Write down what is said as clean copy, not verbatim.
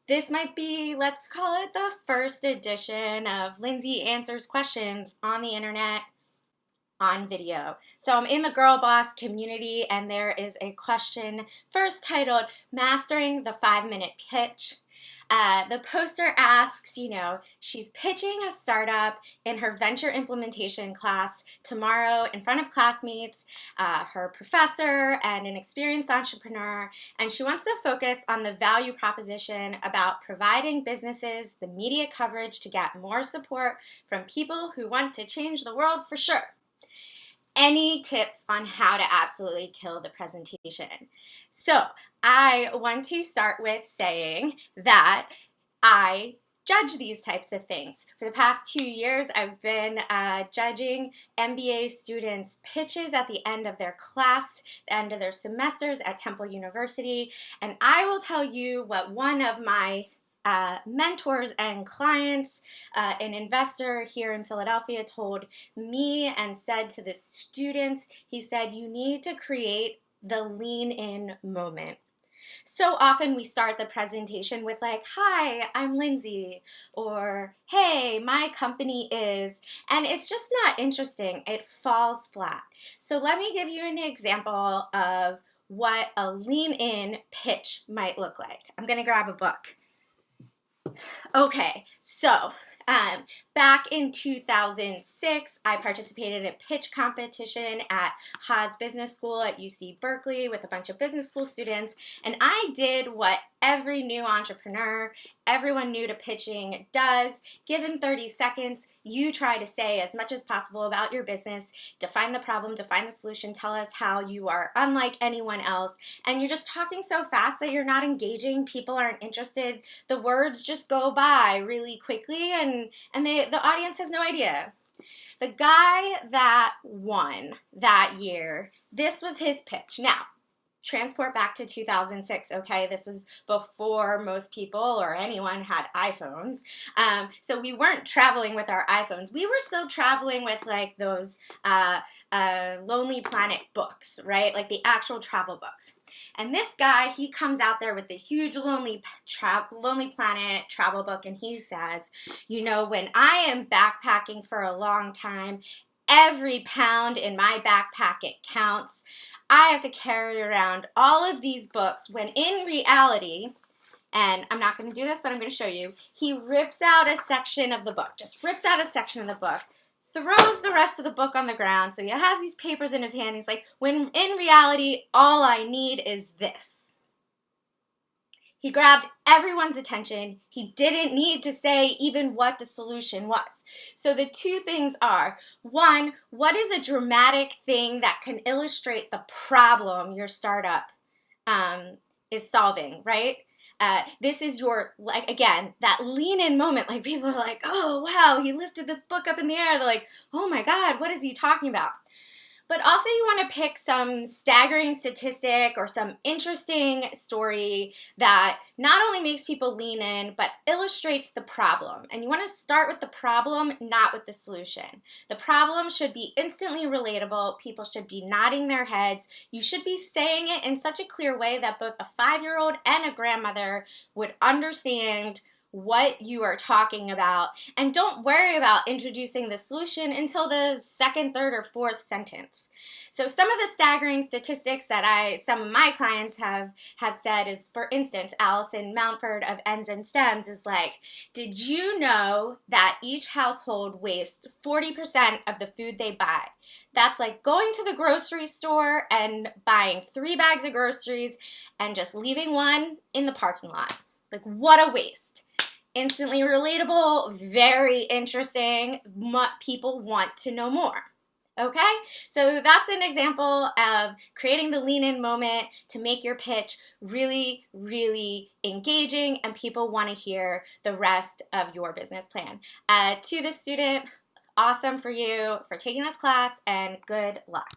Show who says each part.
Speaker 1: This might be, let's call it the first edition of Lindsay Answers Questions on the internet on video. So I'm in the Girlboss community and there is a question first titled Mastering the 5-Minute Pitch. The poster asks, she's pitching a startup in her venture implementation class tomorrow in front of classmates, her professor, and an experienced entrepreneur, and she wants to focus on the value proposition about providing businesses the media coverage to get more support from people who want to change the world for sure. Any tips on how to absolutely kill the presentation? So I want to start with saying that I judge these types of things. For the past 2 years, I've been judging MBA students' pitches at the end of their class, the end of their semesters at Temple University, and I will tell you what one of my mentors and clients, an investor here in Philadelphia, told me and said to the students. He said, you need to create the lean in moment. So often we start the presentation with like, hi, I'm Lindsay, or hey, my company is, and it's just not interesting. It falls flat. So let me give you an example of what a lean in pitch might look like. I'm going to grab a book. Okay, so back in 2006, I participated in a pitch competition at Haas Business School at UC Berkeley with a bunch of business school students, and I did what every new entrepreneur, everyone new to pitching does. Given 30 seconds, you try to say as much as possible about your business, define the problem, define the solution, tell us how you are unlike anyone else, and you're just talking so fast that you're not engaging, people aren't interested, the words just go by really quickly, and the audience has no idea. The guy that won that year, this was his pitch. Now, transport back to 2006, okay? This was before most people or anyone had iPhones. So we weren't traveling with our iPhones. We were still traveling with like those Lonely Planet books, right? Like the actual travel books. And this guy, he comes out there with the huge Lonely Planet travel book, and he says, when I am backpacking for a long time, every pound in my backpack, it counts. I have to carry around all of these books when in reality, and I'm not going to do this, but I'm going to show you, he rips out a section of the book, throws the rest of the book on the ground, so he has these papers in his hand. He's like, when in reality, all I need is this. He grabbed everyone's attention. He didn't need to say even what the solution was. So the two things are, one, what is a dramatic thing that can illustrate the problem your startup is solving, right? This is your, like, again, that lean in moment. Like, people are like, oh, wow, he lifted this book up in the air. They're like, oh my God, what is he talking about? But also you want to pick some staggering statistic or some interesting story that not only makes people lean in, but illustrates the problem. And you want to start with the problem, not with the solution. The problem should be instantly relatable. People should be nodding their heads. You should be saying it in such a clear way that both a 5-year-old and a grandmother would understand what you are talking about, and don't worry about introducing the solution until the second, third, or fourth sentence. So some of the staggering statistics that some of my clients have said is, for instance, Allison Mountford of Ends and Stems is like, did you know that each household wastes 40% of the food they buy? That's like going to the grocery store and buying 3 bags of groceries and just leaving one in the parking lot. Like, what a waste. Instantly relatable, very interesting, people want to know more. Okay, so that's an example of creating the lean in moment to make your pitch really, really engaging, and people want to hear the rest of your business plan. To the student, awesome for you for taking this class, and good luck.